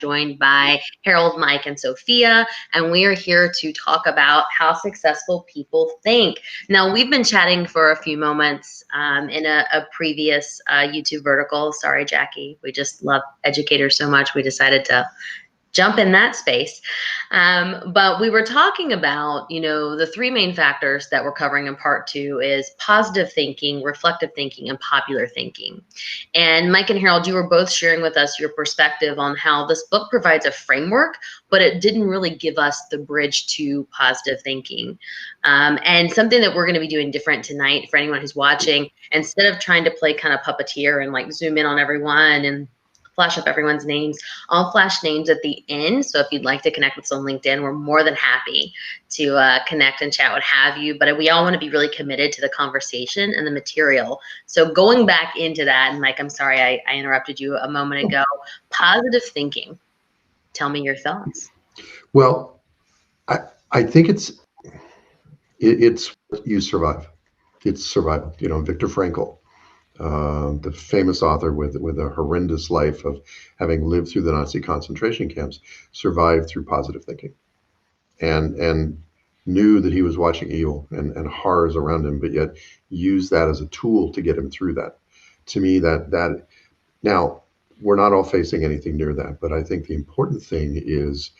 joined by Harold, Mike, and Sophia, and we are here to talk about how successful people think. Now, we've been chatting for a few moments in a previous YouTube vertical. Sorry, Jackie. We just love educators so much, we decided to jump in that space. But we were talking about, the three main factors that we're covering in part two is positive thinking, reflective thinking, and popular thinking. And Mike and Harold, you were both sharing with us your perspective on how this book provides a framework, but it didn't really give us the bridge to positive thinking. And something that we're going to be doing different tonight for anyone who's watching, instead of trying to play kind of puppeteer and like zoom in on everyone and flash up everyone's names, I'll flash names at the end. So if you'd like to connect with us on LinkedIn, we're more than happy to connect and chat, what have you. But we all want to be really committed to the conversation and the material. So going back into that, and Mike, I'm sorry I interrupted you a moment ago. Positive thinking. Tell me your thoughts. Well, I think it's you survive. It's survival. Viktor Frankl, the famous author with a horrendous life of having lived through the Nazi concentration camps, survived through positive thinking, and knew that he was watching evil and horrors around him, but yet used that as a tool to get him through that. To me, that now we're not all facing anything near that, but I think the important thing is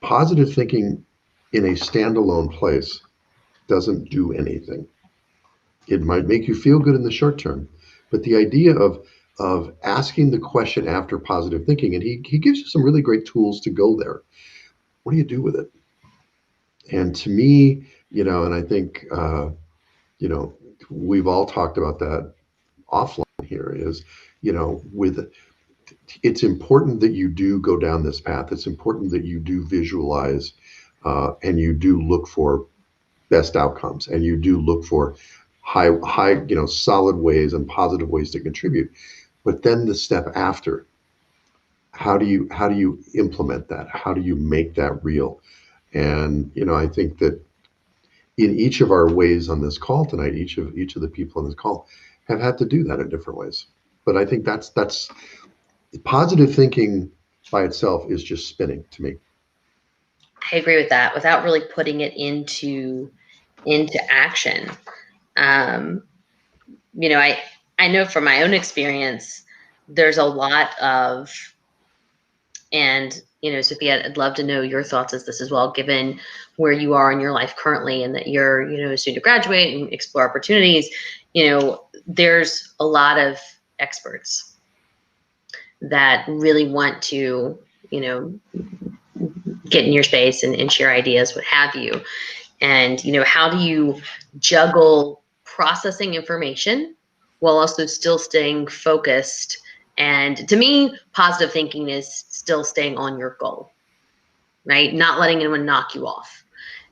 positive thinking in a standalone place doesn't do anything. It might make you feel good in the short term, but the idea of asking the question after positive thinking, and he gives you some really great tools to go there. What do you do with it? And to me, and I think we've all talked about that offline here, is with it's important that you do go down this path. It's important that you do visualize and you do look for best outcomes, and you do look for high, solid ways and positive ways to contribute. But then the step after, how do you implement that? How do you make that real? And I think that in each of our ways on this call tonight, each of the people on this call have had to do that in different ways. But I think that's positive thinking by itself is just spinning to me. I agree with that without really putting it into action. I know from my own experience, there's a lot of, and Sophia, I'd love to know your thoughts as this as well, given where you are in your life currently and that you're soon to graduate and explore opportunities. There's a lot of experts that really want to get in your space and share ideas, what have you. And how do you juggle processing information while also still staying focused? And to me, positive thinking is still staying on your goal, right? Not letting anyone knock you off.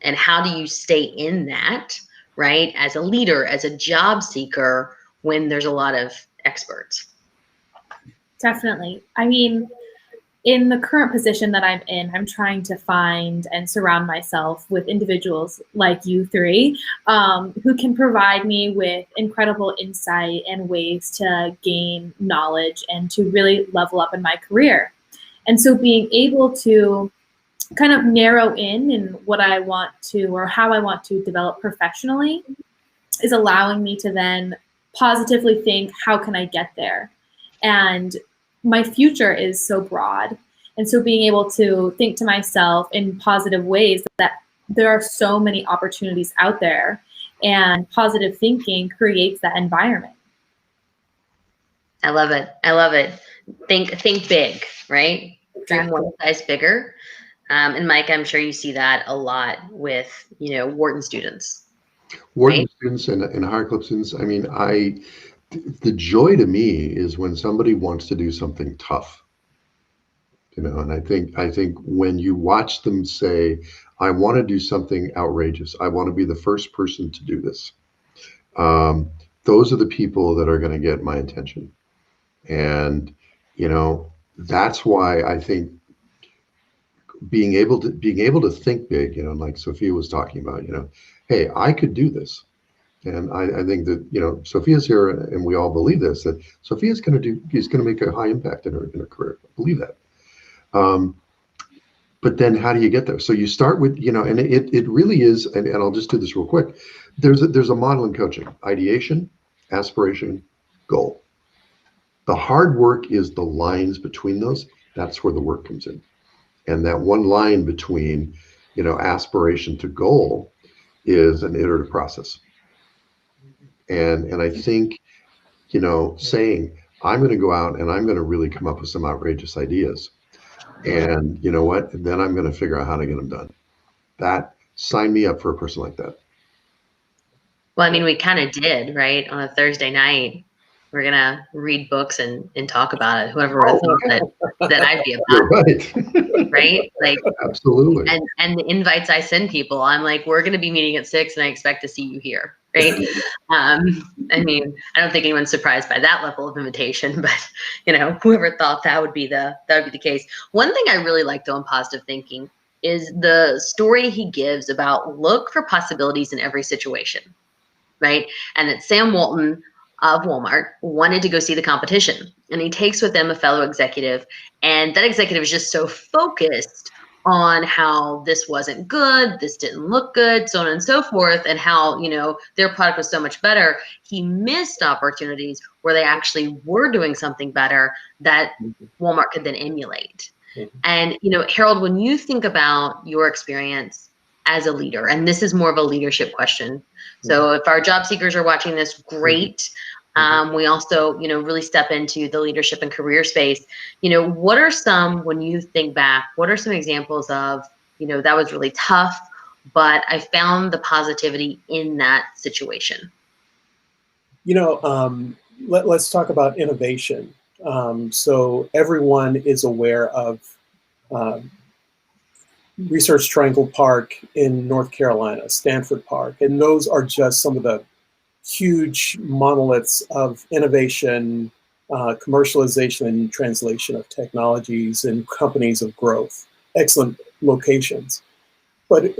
And how do you stay in that, right? As a leader, as a job seeker, when there's a lot of experts. Definitely. I mean, in the current position that I'm in, I'm trying to find and surround myself with individuals like you three who can provide me with incredible insight and ways to gain knowledge and to really level up in my career. And so being able to kind of narrow in what I want to or how I want to develop professionally is allowing me to then positively think, how can I get there? And my future is so broad. And so being able to think to myself in positive ways that there are so many opportunities out there, and positive thinking creates that environment. I love it. I love it. Think big, right? Dream one size bigger. And Mike, I'm sure you see that a lot with, Wharton students. Wharton students and Higher Club students. I mean, the joy to me is when somebody wants to do something tough, and I think when you watch them say, I want to do something outrageous, I want to be the first person to do this, those are the people that are going to get my attention. And that's why I think being able to think big, like Sophia was talking about, hey, I could do this. And I think that, Sophia's here and we all believe this, that Sophia's going to make a high impact in her career. I believe that. But then how do you get there? So you start with, and it really is, and I'll just do this real quick. There's a model in coaching: ideation, aspiration, goal. The hard work is the lines between those. That's where the work comes in. And that one line between, aspiration to goal is an iterative process. And I think, saying, I'm going to go out and I'm going to really come up with some outrageous ideas. And you know what? Then I'm going to figure out how to get them done. Sign me up for a person like that. Well, I mean, we kind of did, right? On a Thursday night, we're going to read books and talk about it. Whoever would have thought that I'd be about Right. Right? Like, absolutely. And the invites I send people, I'm like, we're going to be meeting at 6 and I expect to see you here. Right. I mean, I don't think anyone's surprised by that level of invitation, but whoever thought that would be the case. One thing I really like though in positive thinking is the story he gives about look for possibilities in every situation. Right. And that Sam Walton of Walmart wanted to go see the competition, and he takes with him a fellow executive, and that executive is just so focused on how this wasn't good, this didn't look good, so on and so forth, and how, their product was so much better. He missed opportunities where they actually were doing something better that Walmart could then emulate. And, Harold, when you think about your experience as a leader, and this is more of a leadership question. So if our job seekers are watching this, great. We also, really step into the leadership and career space. What are some, when you think back, what are some examples of, that was really tough, but I found the positivity in that situation? Let's talk about innovation. So everyone is aware of Research Triangle Park in North Carolina, Stanford Park, and those are just some of the huge monoliths of innovation, commercialization, and translation of technologies and companies of growth. Excellent locations. But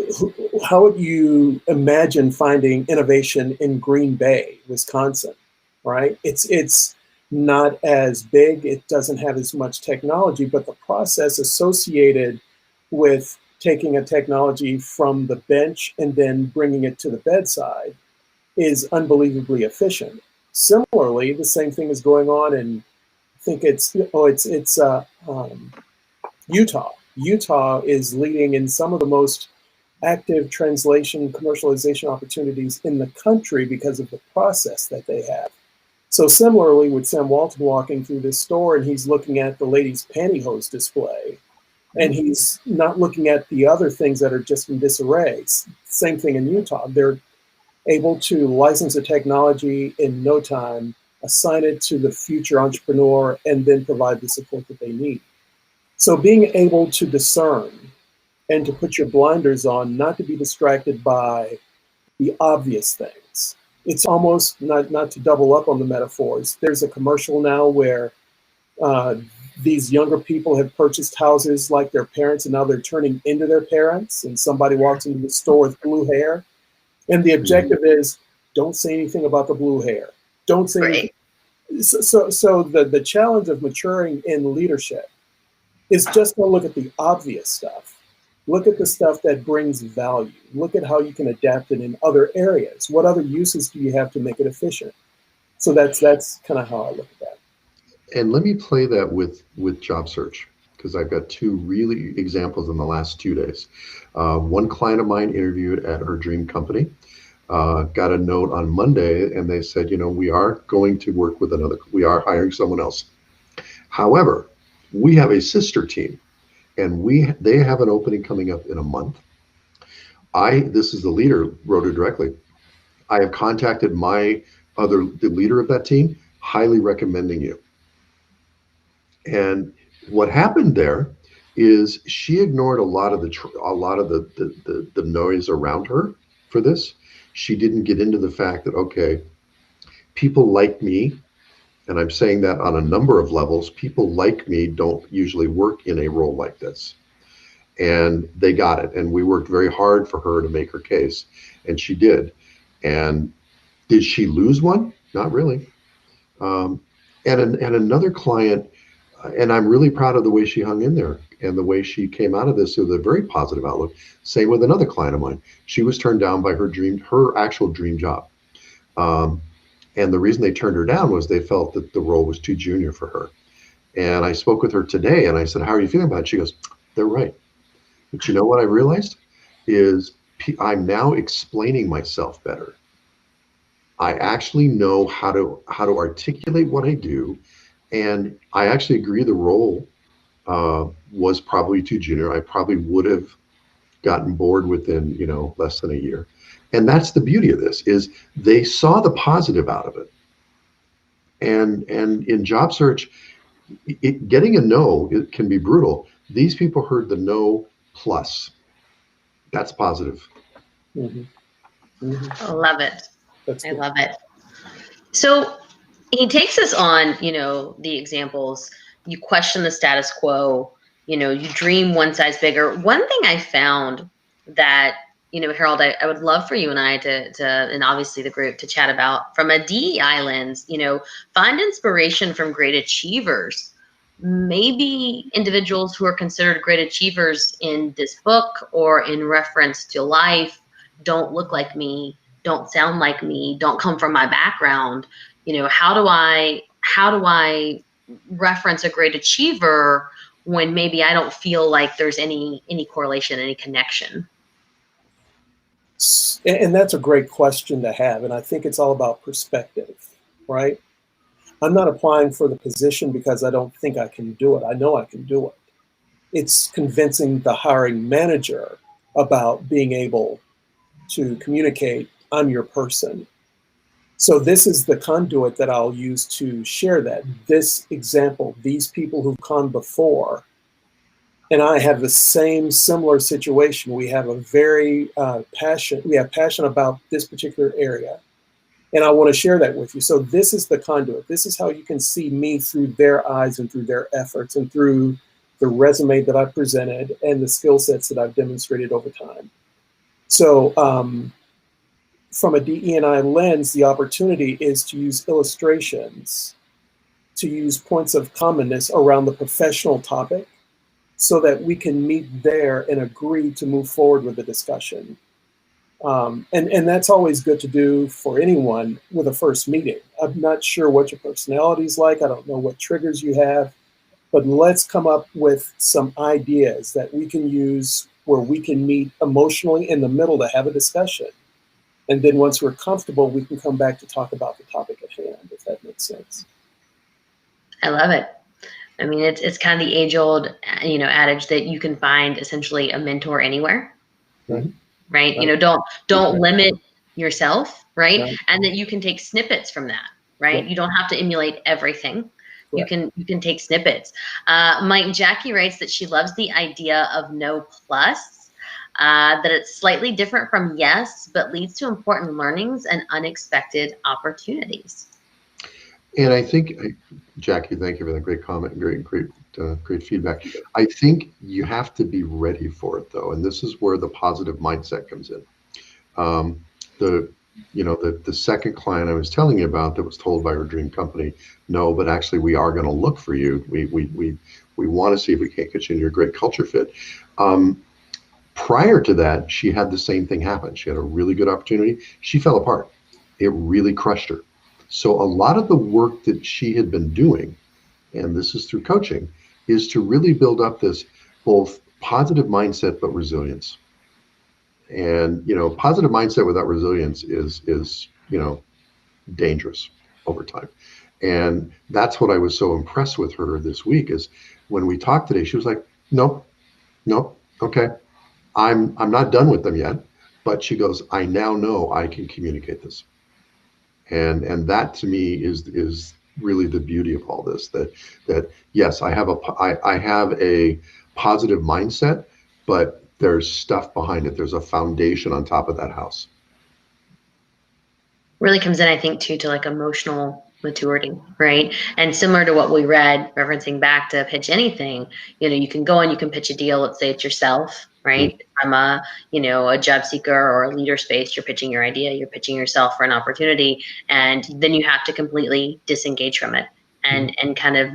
how would you imagine finding innovation in Green Bay, Wisconsin, right? It's not as big, it doesn't have as much technology, but the process associated with taking a technology from the bench and then bringing it to the bedside is unbelievably efficient. Similarly, the same thing is going on in, I think it's Utah. Utah is leading in some of the most active translation, commercialization opportunities in the country because of the process that they have. So similarly with Sam Walton walking through this store and he's looking at the ladies' pantyhose display, and he's not looking at the other things that are just in disarray. Same thing in Utah. They're able to license a technology in no time, assign it to the future entrepreneur, and then provide the support that they need. So being able to discern and to put your blinders on, not to be distracted by the obvious things. It's almost, not to double up on the metaphors, there's a commercial now where these younger people have purchased houses like their parents and now they're turning into their parents, and somebody walks into the store with blue hair. And the objective is, don't say anything about the blue hair. Don't say anything. So the challenge of maturing in leadership is just to look at the obvious stuff. Look at the stuff that brings value. Look at how you can adapt it in other areas. What other uses do you have to make it efficient? So that's kind of how I look at that. And let me play that with job search, because I've got two really examples in the last 2 days. One client of mine interviewed at her dream company, got a note on Monday, and they said, we are going to work with we are hiring someone else. However, we have a sister team, and they have an opening coming up in a month. This is the leader, wrote her directly. I have contacted the leader of that team, highly recommending you. And what happened there is she ignored a lot of the noise around her for this. She didn't get into the fact that, okay, people like me, and I'm saying that on a number of levels, people like me don't usually work in a role like this. And they got it. And we worked very hard for her to make her case. And she did. And Did she lose one? Not really. And another client, and I'm really proud of the way she hung in there and the way she came out of this with a very positive outlook. Same with another client of mine. She was turned down by her actual dream job. And the reason they turned her down was they felt that the role was too junior for her. And I spoke with her today and I said, how are you feeling about it? She goes, they're right. But you know what I realized is I'm now explaining myself better. I actually know how to articulate what I do. And I actually agree the role was probably too junior. I probably would have gotten bored within, less than a year. And that's the beauty of this, is they saw the positive out of it. And in job search, getting a no, it can be brutal. These people heard the no plus. That's positive. Mm-hmm. Mm-hmm. I love it. I love it. So he takes us on, the examples. You question the status quo, you dream one size bigger. One thing I found that, Harold, I would love for you and I to and obviously the group to chat about from a DEI lens, find inspiration from great achievers. Maybe individuals who are considered great achievers in this book or in reference to life don't look like me, don't sound like me, don't come from my background. How do I reference a great achiever when maybe I don't feel like there's any correlation, any connection? And that's a great question to have. And I think it's all about perspective, right? I'm not applying for the position because I don't think I can do it. I know I can do it. It's convincing the hiring manager about being able to communicate, I'm your person. So this is the conduit that I'll use to share that. This example, these people who've come before, and I have the similar situation. We have a very passion about this particular area. And I want to share that with you. So this is the conduit. This is how you can see me through their eyes and through their efforts and through the resume that I've presented and the skill sets that I've demonstrated over time. So from a DE&I lens, the opportunity is to use illustrations, to use points of commonness around the professional topic so that we can meet there and agree to move forward with the discussion. And that's always good to do for anyone with a first meeting. I'm not sure what your personality is like. I don't know what triggers you have, but let's come up with some ideas that we can use where we can meet emotionally in the middle to have a discussion. And then once we're comfortable, we can come back to talk about the topic at hand, if that makes sense. I love it. I mean, it's kind of the age-old, adage that you can find essentially a mentor anywhere. Mm-hmm. Right? Don't limit yourself, right? And that you can take snippets from that, right? You don't have to emulate everything. You can take snippets. Mike Jackie writes that she loves the idea of no plus, that it's slightly different from yes, but leads to important learnings and unexpected opportunities. And I think, Jackie, thank you for that great comment, great feedback. I think you have to be ready for it, though, and this is where the positive mindset comes in. The second client I was telling you about that was told by her dream company, no, but actually we are going to look for you. We want to see if we can't get you into your great culture fit. Prior to that, she had the same thing happen. She had a really good opportunity. She fell apart. It really crushed her. So a lot of the work that she had been doing, and this is through coaching, is to really build up this both positive mindset but resilience. And positive mindset without resilience is dangerous over time. And that's what I was so impressed with her this week, is when we talked today, she was like, nope, okay, I'm not done with them yet, but she goes, I now know I can communicate this. And that to me is really the beauty of all this, that yes, I have a positive mindset, but there's stuff behind it. There's a foundation on top of that house. Really comes in, I think, too, to like emotional maturity, right? And similar to what we read, referencing back to Pitch Anything, you can go and you can pitch a deal. Let's say it's yourself, right? From a, a job seeker or a leader space, you're pitching your idea, you're pitching yourself for an opportunity, and then you have to completely disengage from it and kind of,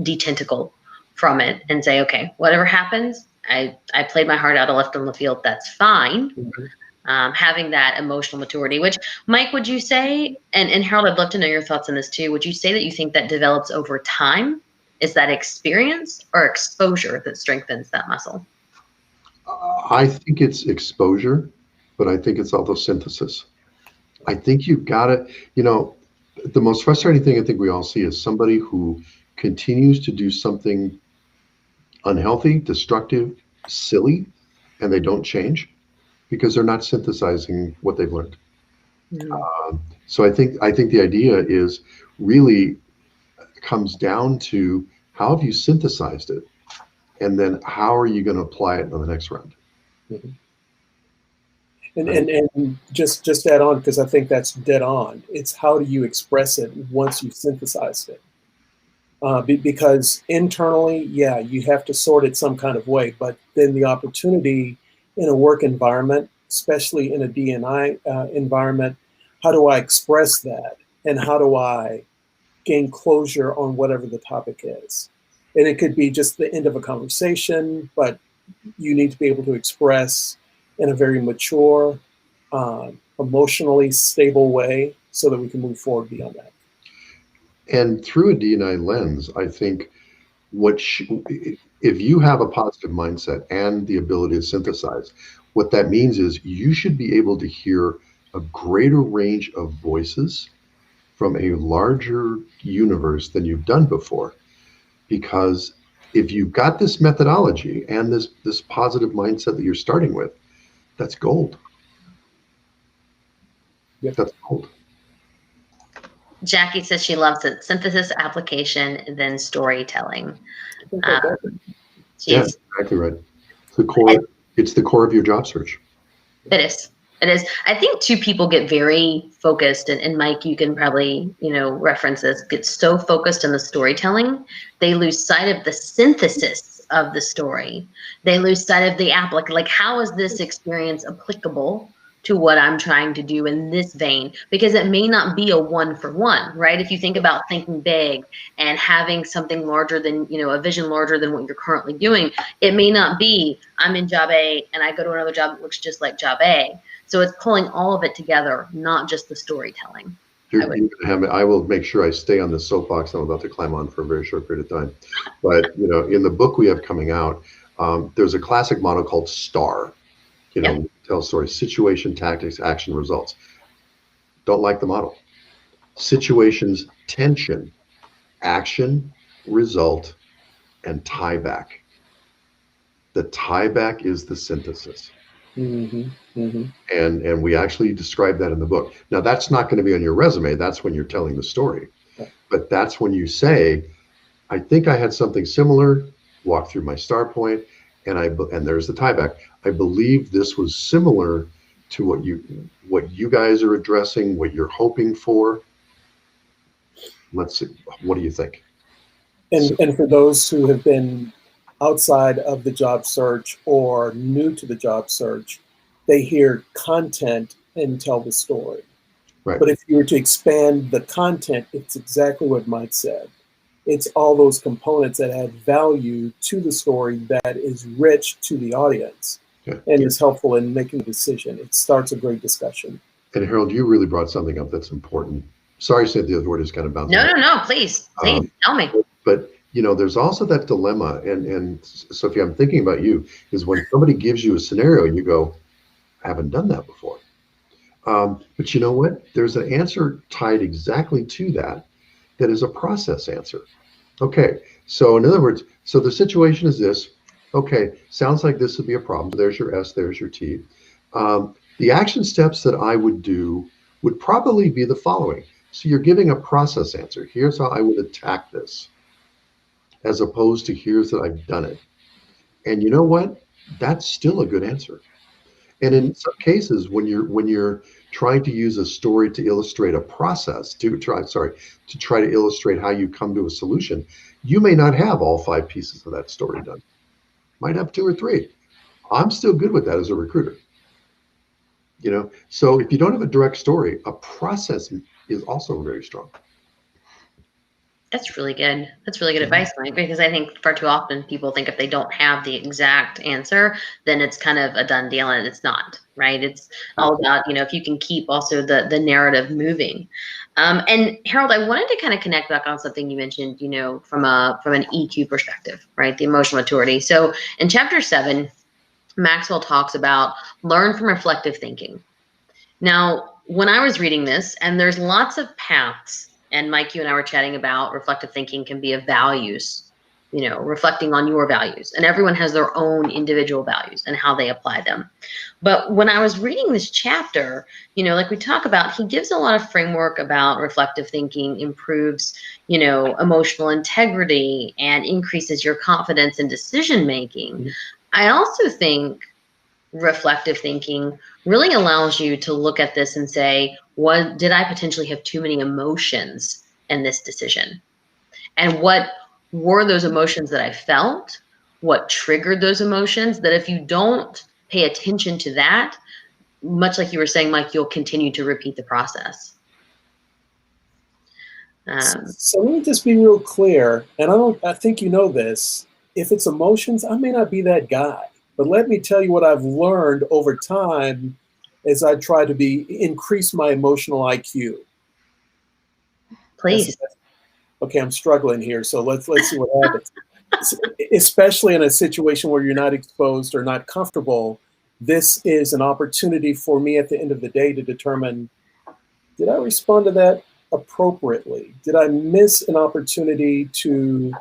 detentacle from it and say, okay, whatever happens, I played my heart out, I left on the field, that's fine. Having that emotional maturity, which, Mike, would you say, and Harold, I'd love to know your thoughts on this too, would you say that you think that develops over time? Is that experience or exposure that strengthens that muscle? I think it's exposure, but I think it's also synthesis. I think you've got to, the most frustrating thing I think we all see is somebody who continues to do something unhealthy, destructive, silly, and they don't change because they're not synthesizing what they've learned. So I think the idea is really comes down to how have you synthesized it, and then how are you going to apply it on the next round. And just add on, because I think that's dead on. It's how do you express it once you've synthesized it? Because internally, yeah, you have to sort it some kind of way, but then the opportunity in a work environment, especially in a D&I environment, how do I express that? And how do I gain closure on whatever the topic is? And it could be just the end of a conversation, but you need to be able to express in a very mature, emotionally stable way so that we can move forward beyond that. And through a D&I lens, I think if you have a positive mindset and the ability to synthesize, what that means is you should be able to hear a greater range of voices from a larger universe than you've done before. Because if you've got this methodology and this positive mindset that you're starting with, that's gold. Yep. That's gold. Jackie says she loves it. Synthesis, application, then storytelling. Yeah, exactly right. It's the core of your job search. It is. It is. I think two people get very focused, and Mike, you can probably, reference this, get so focused on the storytelling, they lose sight of the synthesis of the story. They lose sight of the like how is this experience applicable to what I'm trying to do in this vein? Because it may not be a 1-for-1, right? If you think about thinking big and having something larger than, a vision larger than what you're currently doing, it may not be, I'm in job A and I go to another job that looks just like job A. So it's pulling all of it together, not just the storytelling. I will make sure I stay on the soapbox I'm about to climb on for a very short period of time. But, in the book we have coming out, there's a classic model called STAR. Tell stories: situation, tactics, action, results. Don't like the model. Situations, tension, action, result, and tie back. The tie back is the synthesis. And we actually describe that in the book. Now, that's not going to be on your resume. That's when you're telling the story. But that's when you say, I think I had something similar, walk through my STAR point, and there's the tie back. I believe this was similar to what you guys are addressing, what you're hoping for. Let's see. What do you think? And for those who have been outside of the job search or new to the job search, they hear content and tell the story. Right. But if you were to expand the content, it's exactly what Mike said. It's all those components that add value to the story that is rich to the audience and is helpful in making a decision. It starts a great discussion. And Harold, you really brought something up that's important. Sorry, Cynthia, the word is kind of bouncing. No, please tell me. But there's also that dilemma, and Sophia, I'm thinking about you, is when somebody gives you a scenario and you go, I haven't done that before. But you know what? There's an answer tied exactly to that is a process answer. Okay, so in other words, so the situation is this. Okay, sounds like this would be a problem. There's your S, there's your T. The action steps that I would do would probably be the following. So you're giving a process answer. Here's how I would attack this, as opposed to here's that I've done it. And you know what? That's still a good answer. And in some cases, when you're trying to use a story to illustrate a process, to try to illustrate how you come to a solution, you may not have all 5 pieces of that story done. Might have 2 or 3. I'm still good with that as a recruiter. So if you don't have a direct story, a process is also very strong. That's really good. That's really good advice, Mike, because I think far too often people think if they don't have the exact answer, then it's kind of a done deal, and it's not, right? It's all about, if you can keep also the narrative moving. And Harold, I wanted to kind of connect back on something you mentioned, from an EQ perspective, right? The emotional maturity. So in chapter 7, Maxwell talks about learn from reflective thinking. Now, when I was reading this, and there's lots of paths, and Mike, you and I were chatting about reflective thinking can be of values, reflecting on your values. And everyone has their own individual values and how they apply them. But when I was reading this chapter, like we talk about, he gives a lot of framework about reflective thinking improves, emotional integrity and increases your confidence in decision making. Mm-hmm. I also think reflective thinking really allows you to look at this and say, what did I potentially have too many emotions in this decision? And what were those emotions that I felt? What triggered those emotions? That if you don't pay attention to that, much like you were saying, Mike, you'll continue to repeat the process. So let me just be real clear, and I think you know this. If it's emotions, I may not be that guy. But let me tell you what I've learned over time as I try to increase my emotional IQ. Please. Okay, I'm struggling here, so let's see what happens. Especially in a situation where you're not exposed or not comfortable, this is an opportunity for me at the end of the day to determine, did I respond to that appropriately? Did I miss an opportunity to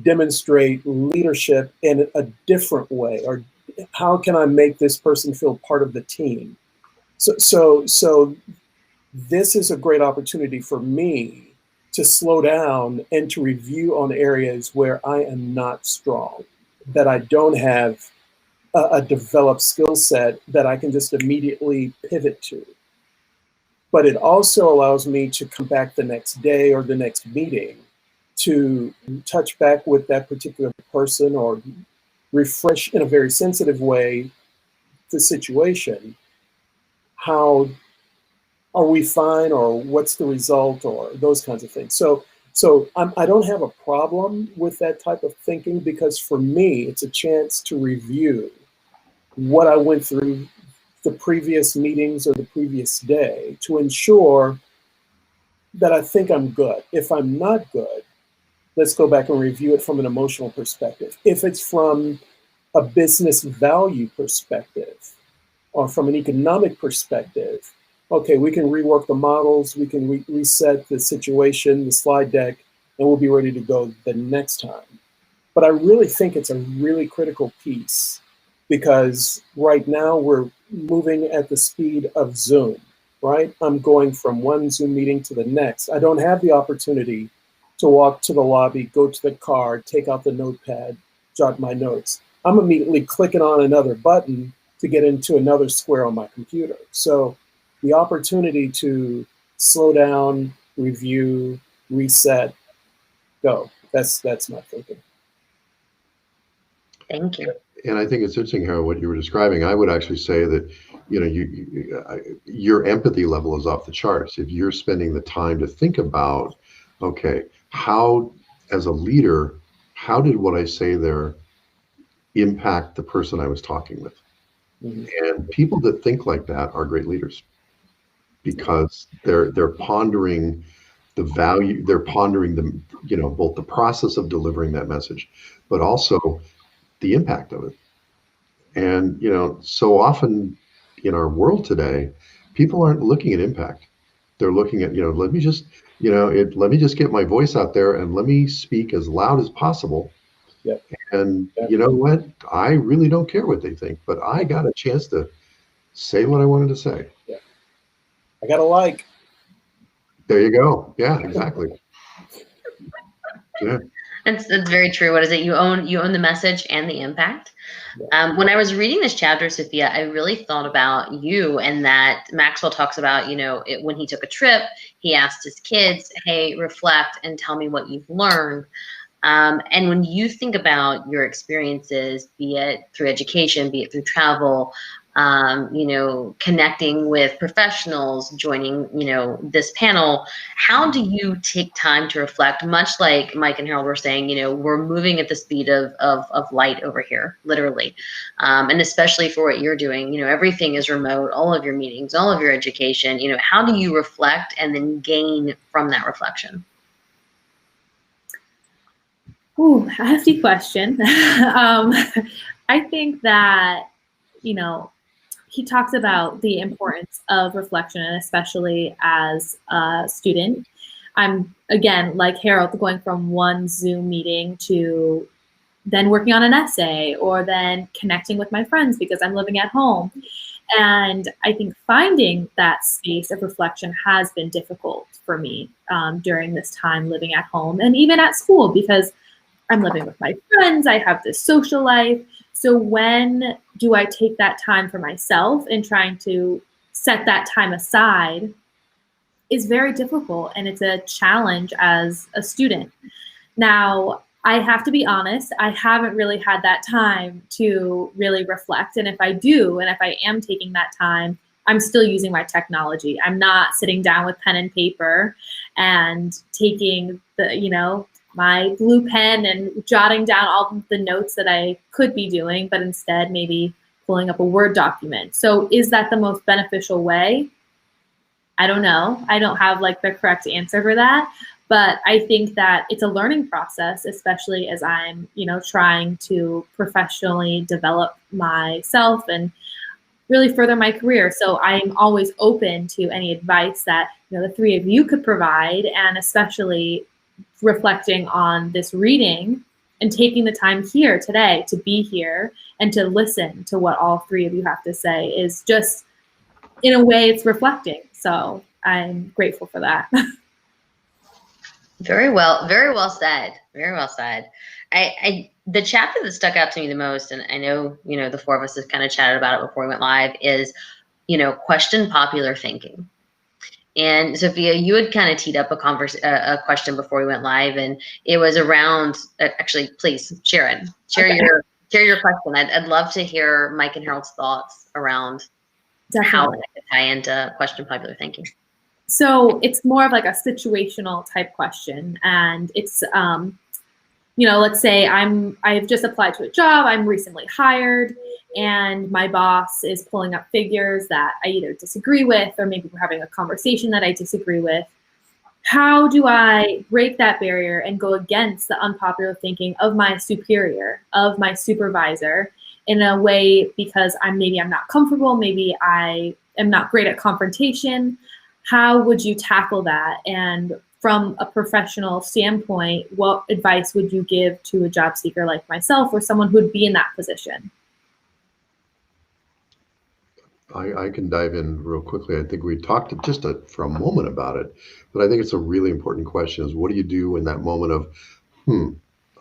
demonstrate leadership in a different way? Or how can I make this person feel part of the team? So this is a great opportunity for me to slow down and to review on areas where I am not strong, that I don't have a developed skill set that I can just immediately pivot to. But it also allows me to come back the next day or the next meeting to touch back with that particular person or refresh in a very sensitive way the situation. How are we fine, or what's the result, or those kinds of things. So I don't have a problem with that type of thinking, because for me, it's a chance to review what I went through the previous meetings or the previous day to ensure that I think I'm good. If I'm not good, let's go back and review it from an emotional perspective. If it's from a business value perspective or from an economic perspective, okay, we can rework the models, we can reset the situation, the slide deck, and we'll be ready to go the next time. But I really think it's a really critical piece, because right now we're moving at the speed of Zoom, right? I'm going from one Zoom meeting to the next. I don't have the opportunity to walk to the lobby, go to the car, take out the notepad, jot my notes. I'm immediately clicking on another button to get into another square on my computer. So the opportunity to slow down, review, reset, go. That's my thinking. Thank you. And I think it's interesting, Harold, what you were describing. I would actually say that, your empathy level is off the charts. If you're spending the time to think about, okay, how, as a leader, how did what I say there impact the person I was talking with? Mm-hmm. And people that think like that are great leaders, because they're pondering the value, they're pondering the, both the process of delivering that message, but also the impact of it. And, so often in our world today, people aren't looking at impact. They're looking at, let me just get my voice out there and let me speak as loud as possible. Yep. And you know what? I really don't care what they think, but I got a chance to say what I wanted to say. Yeah. I got a like. There you go. Yeah, exactly. Yeah. It's very true. What is it? You own the message and the impact. Yeah. When I was reading this chapter, Sophia, I really thought about you, and that Maxwell talks about, when he took a trip, he asked his kids, hey, reflect and tell me what you've learned. And when you think about your experiences, be it through education, be it through travel, connecting with professionals, joining, this panel, how do you take time to reflect? Much like Mike and Harold were saying, we're moving at the speed of light over here, literally. And especially for what you're doing, everything is remote, all of your meetings, all of your education, how do you reflect and then gain from that reflection? Ooh, a hefty question. I think that, he talks about the importance of reflection, and especially as a student. I'm, again, like Harold, going from one Zoom meeting to then working on an essay, or then connecting with my friends because I'm living at home. And I think finding that space of reflection has been difficult for me during this time living at home and even at school, because I'm living with my friends, I have this social life. So when do I take that time for myself, and trying to set that time aside is very difficult, and it's a challenge as a student. Now, I have to be honest, I haven't really had that time to really reflect. And if I do, and if I am taking that time, I'm still using my technology. I'm not sitting down with pen and paper and taking my blue pen and jotting down all the notes that I could be doing, but instead maybe pulling up a Word document. So is that the most beneficial way? I don't know. I don't have the correct answer for that, but I think that it's a learning process, especially as I'm, trying to professionally develop myself and really further my career. So I'm always open to any advice that, the three of you could provide, and especially reflecting on this reading and taking the time here today to be here and to listen to what all three of you have to say is just, in a way, it's reflecting. So I'm grateful for that. Very well said. Very well said. The chapter that stuck out to me the most, and I know, the four of us have kind of chatted about it before we went live, is, question popular thinking. And Sophia, you had kind of teed up a question before we went live, and it was around. Actually, please, Sharon, share your question. I'd love to hear Mike and Harold's thoughts around how it could tie into question popular thinking. So it's more of a situational type question, and it's let's say I've just applied to a job, I'm recently hired, and my boss is pulling up figures that I either disagree with, or maybe we're having a conversation that I disagree with. How do I break that barrier and go against the unpopular thinking of my superior, of my supervisor, in a way, because I'm not comfortable, maybe I am not great at confrontation? How would you tackle that? And from a professional standpoint, what advice would you give to a job seeker like myself, or someone who would be in that position? I can dive in real quickly. I think we talked just for a moment about it, but I think it's a really important question: is what do you do in that moment of,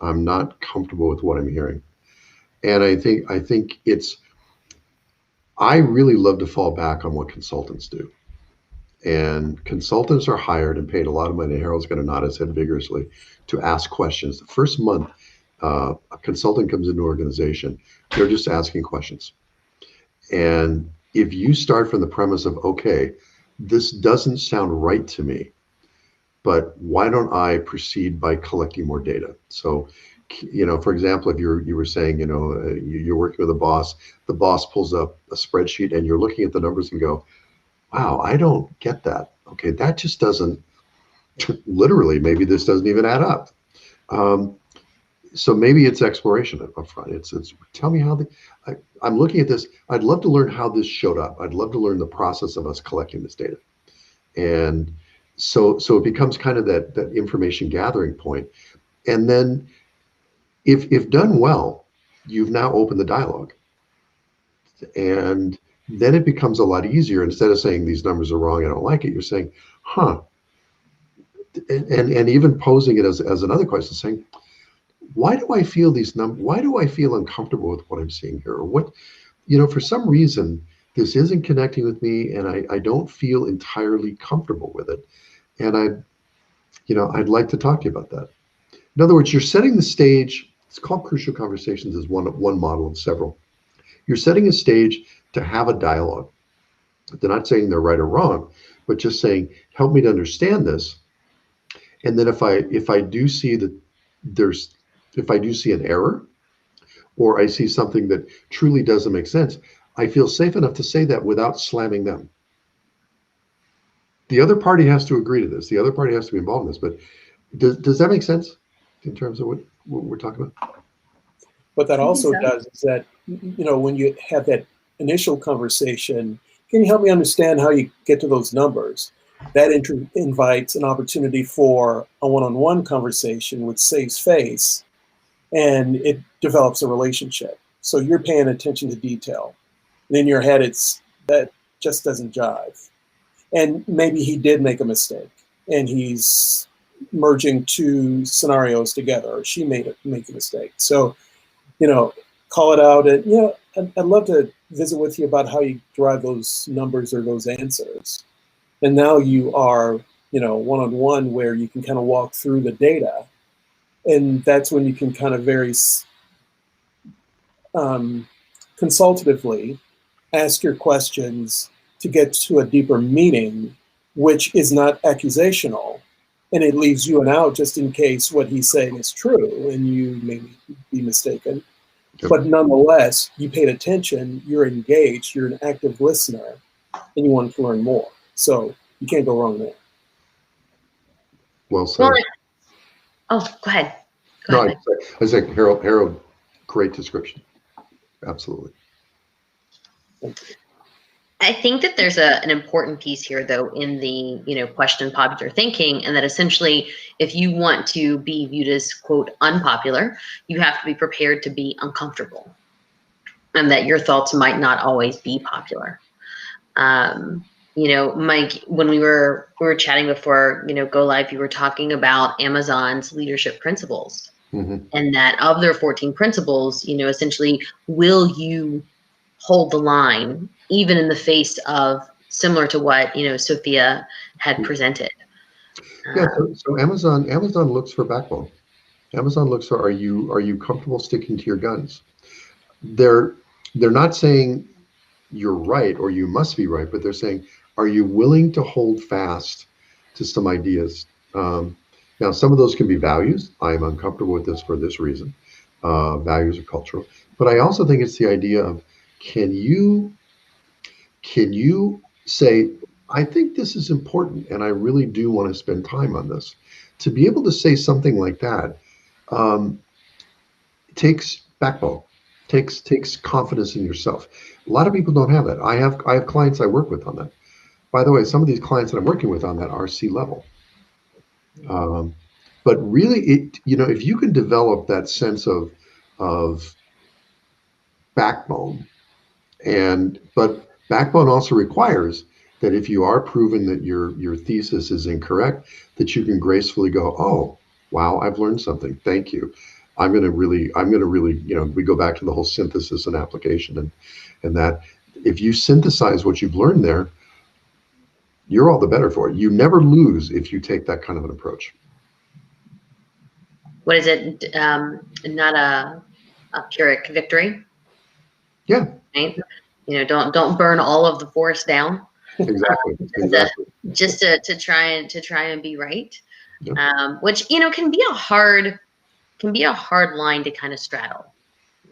I'm not comfortable with what I'm hearing? And I think I really love to fall back on what consultants do. And consultants are hired and paid a lot of money. Harold's going to nod his head vigorously, to ask questions. The first month a consultant comes into an organization, they're just asking questions. And if you start from the premise of, okay, this doesn't sound right to me, but why don't I proceed by collecting more data? So, for example, if you were saying, you're working with a boss, the boss pulls up a spreadsheet and you're looking at the numbers and go, wow, I don't get that. Okay, that just doesn't, literally, maybe this doesn't even add up. So maybe it's exploration up front. It's tell me how I'm looking at this. I'd love to learn how this showed up. I'd love to learn the process of us collecting this data. And so it becomes kind of that information gathering point. And then if done well, you've now opened the dialogue. And then it becomes a lot easier. Instead of saying these numbers are wrong, I don't like it, you're saying, and even posing it as another question, saying, why do I feel these numbers? Why do I feel uncomfortable with what I'm seeing here? Or what, for some reason, this isn't connecting with me, and I don't feel entirely comfortable with it. And I'd like to talk to you about that. In other words, you're setting the stage. It's called Crucial Conversations as one model of several. You're setting a stage to have a dialogue. They're not saying they're right or wrong, but just saying, help me to understand this. And then if I do see that if I do see an error, or I see something that truly doesn't make sense, I feel safe enough to say that without slamming them. The other party has to agree to this. The other party has to be involved in this. But does that make sense in terms of what we're talking about? What that also so. does is that, when you have that initial conversation, can you help me understand how you get to those numbers? That invites an opportunity for a one-on-one conversation, which saves face, and it develops a relationship. So you're paying attention to detail. And in your head, that just doesn't jive. And maybe he did make a mistake, and he's merging two scenarios together, or she make a mistake. So, call it out. And, I'd love to visit with you about how you derive those numbers or those answers. And now you are, one-on-one, where you can kind of walk through the data. And that's when you can kind of very consultatively ask your questions to get to a deeper meaning, which is not accusational. And it leaves you an out just in case what he's saying is true and you may be mistaken. Yep. But nonetheless, you paid attention, you're engaged, you're an active listener, and you want to learn more. So you can't go wrong there. Well said. Go ahead. No, I think Harold, great description. Absolutely. I think that there's an important piece here, though, in the question popular thinking, and that essentially, if you want to be viewed as, quote, unpopular, you have to be prepared to be uncomfortable, and that your thoughts might not always be popular. Mike, when we were chatting before go live, you were talking about Amazon's leadership principles, and that of their 14 principles, essentially, will you hold the line even in the face of, similar to what Sophia had presented? Yeah. So Amazon looks for backbone. Amazon looks for, are you comfortable sticking to your guns? They're not saying you're right or you must be right, but they're saying, are you willing to hold fast to some ideas? Now, some of those can be values. I'm uncomfortable with this for this reason. Values are cultural, but I also think it's the idea of, can you say, I think this is important and I really do want to spend time on this? To be able to say something like that takes backbone, takes confidence in yourself. A lot of people don't have that. I have clients I work with on that. By the way, some of these clients that I'm working with on that are C-level. But really, if you can develop that sense of backbone, but backbone also requires that if you are proven that your thesis is incorrect, that you can gracefully go, oh, wow, I've learned something. Thank you. I'm going to really, we go back to the whole synthesis and application, and that if you synthesize what you've learned there, you're all the better for it. You never lose if you take that kind of an approach. What is it? Not a Pyrrhic victory. Yeah. Right. Don't burn all of the forest down. Exactly. Just to try and be right. Yeah. Which can be a hard line to kind of straddle,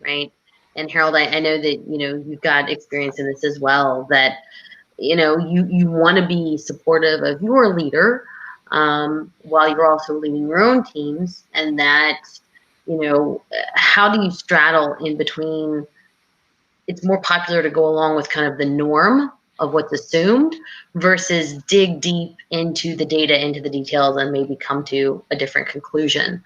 right? And Harold, I know that you've got experience in this as well. That you want to be supportive of your leader while you're also leading your own teams, and that how do you straddle in between? It's more popular to go along with kind of the norm of what's assumed versus dig deep into the data, into the details, and maybe come to a different conclusion.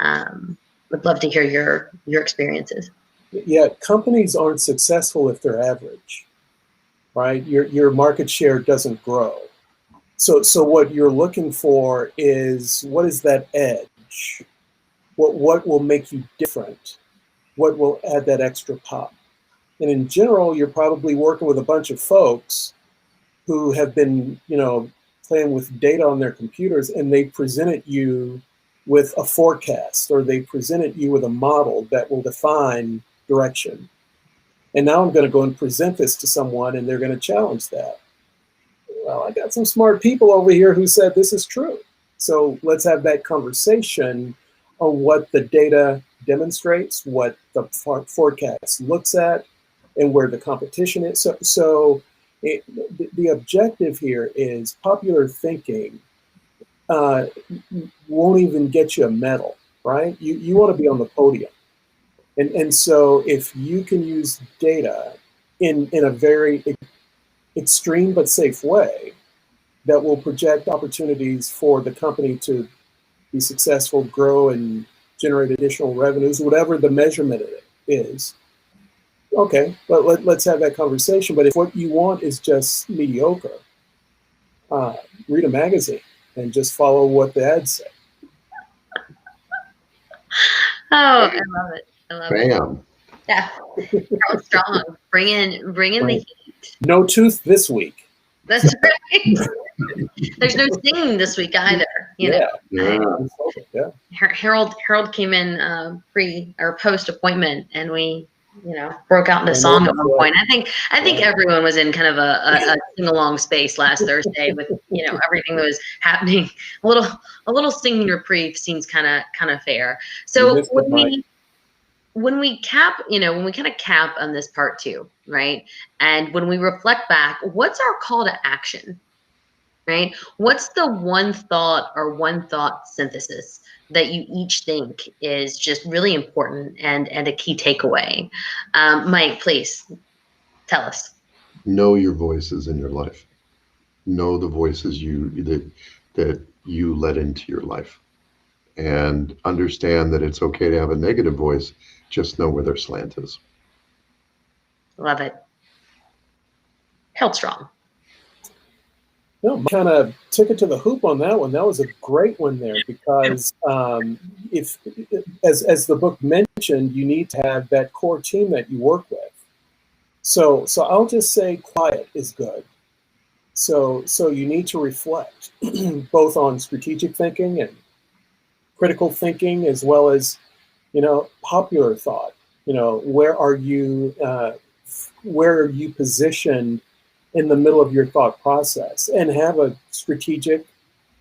Would love to hear your experiences. Yeah, companies aren't successful if they're average, right? Your market share doesn't grow. So what you're looking for is, what is that edge? What will make you different? What will add that extra pop? And in general, you're probably working with a bunch of folks who have been, playing with data on their computers, and they presented you with a forecast, or they presented you with a model that will define direction. And now I'm going to go and present this to someone, and they're going to challenge that. Well, I got some smart people over here who said this is true. So let's have that conversation on what the data demonstrates, what the forecast looks at, and where the competition is. So the objective here is popular thinking won't even get you a medal, right? You want to be on the podium. And so if you can use data in a very extreme but safe way that will project opportunities for the company to be successful, grow, and generate additional revenues, whatever the measurement is, okay, let's have that conversation. But if what you want is just mediocre, read a magazine and just follow what the ads say. Oh, I love it. I love it. Bam. Yeah. Harold Strong. Bring in the heat. No tooth this week. That's right. There's no singing this week either. You know? Yeah. Harold came in pre or post appointment, and we, broke out into song at one point. I think everyone was in kind of a sing along space last Thursday with everything that was happening. A little singing reprieve seems kind of fair. So when we cap, when we kind of cap on this part 2, right? And when we reflect back, what's our call to action, right? What's the one thought synthesis that you each think is just really important and a key takeaway? Mike, please tell us. Know your voices in your life. Know the voices that you let into your life, and understand that it's okay to have a negative voice. Just know where their slant is. Love it. Held strong. No, kind of took it to the hoop on that one. That was a great one there, because if, as the book mentioned, you need to have that core team that you work with. So I'll just say quiet is good. So you need to reflect both on strategic thinking and critical thinking, as well as popular thought. Where are you positioned in the middle of your thought process, and have a strategic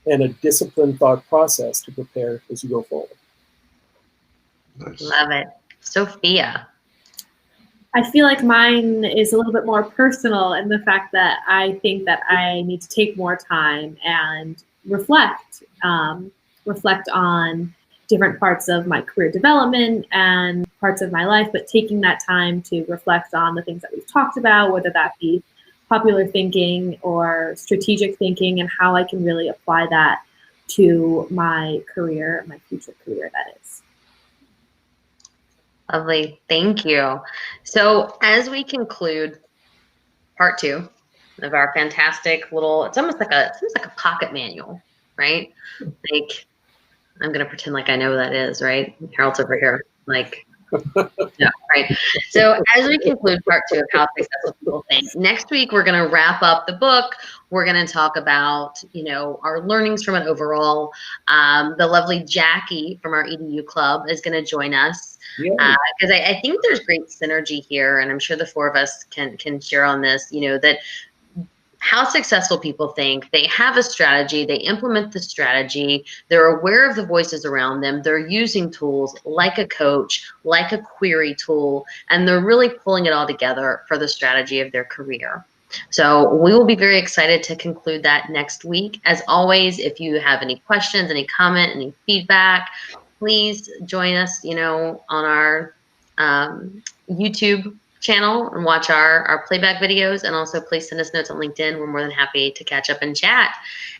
and a disciplined thought process to prepare as you go forward. Nice. Love it. Sophia. I feel like mine is a little bit more personal in the fact that I think that I need to take more time and reflect on different parts of my career development and parts of my life, but taking that time to reflect on the things that we've talked about, whether that be popular thinking or strategic thinking, and how I can really apply that to my career, my future career, that is. Lovely. Thank you. So as we conclude part 2 of our fantastic little, it's almost like a pocket manual, right? Like, I'm going to pretend like I know what that is, right? Harold's over here, like, no, right? So as we conclude part 2 of How Successful People Think, next week we're going to wrap up the book. We're going to talk about, our learnings from it overall. The lovely Jackie from our EDU club is going to join us, because I think there's great synergy here, and I'm sure the 4 of us can share on this, that how successful people think. They have a strategy, they implement the strategy, they're aware of the voices around them, they're using tools like a coach, like a query tool, and they're really pulling it all together for the strategy of their career. So we will be very excited to conclude that next week. As always, if you have any questions, any comment, any feedback, please join us, on our YouTube channel and watch our playback videos, and also please send us notes on LinkedIn. We're more than happy to catch up and chat.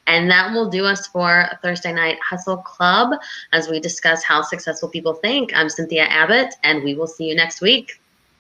And that will do us for Thursday Night Hustle Club as we discuss how successful people think. I'm Cynthia Abbott, and we will see you next week.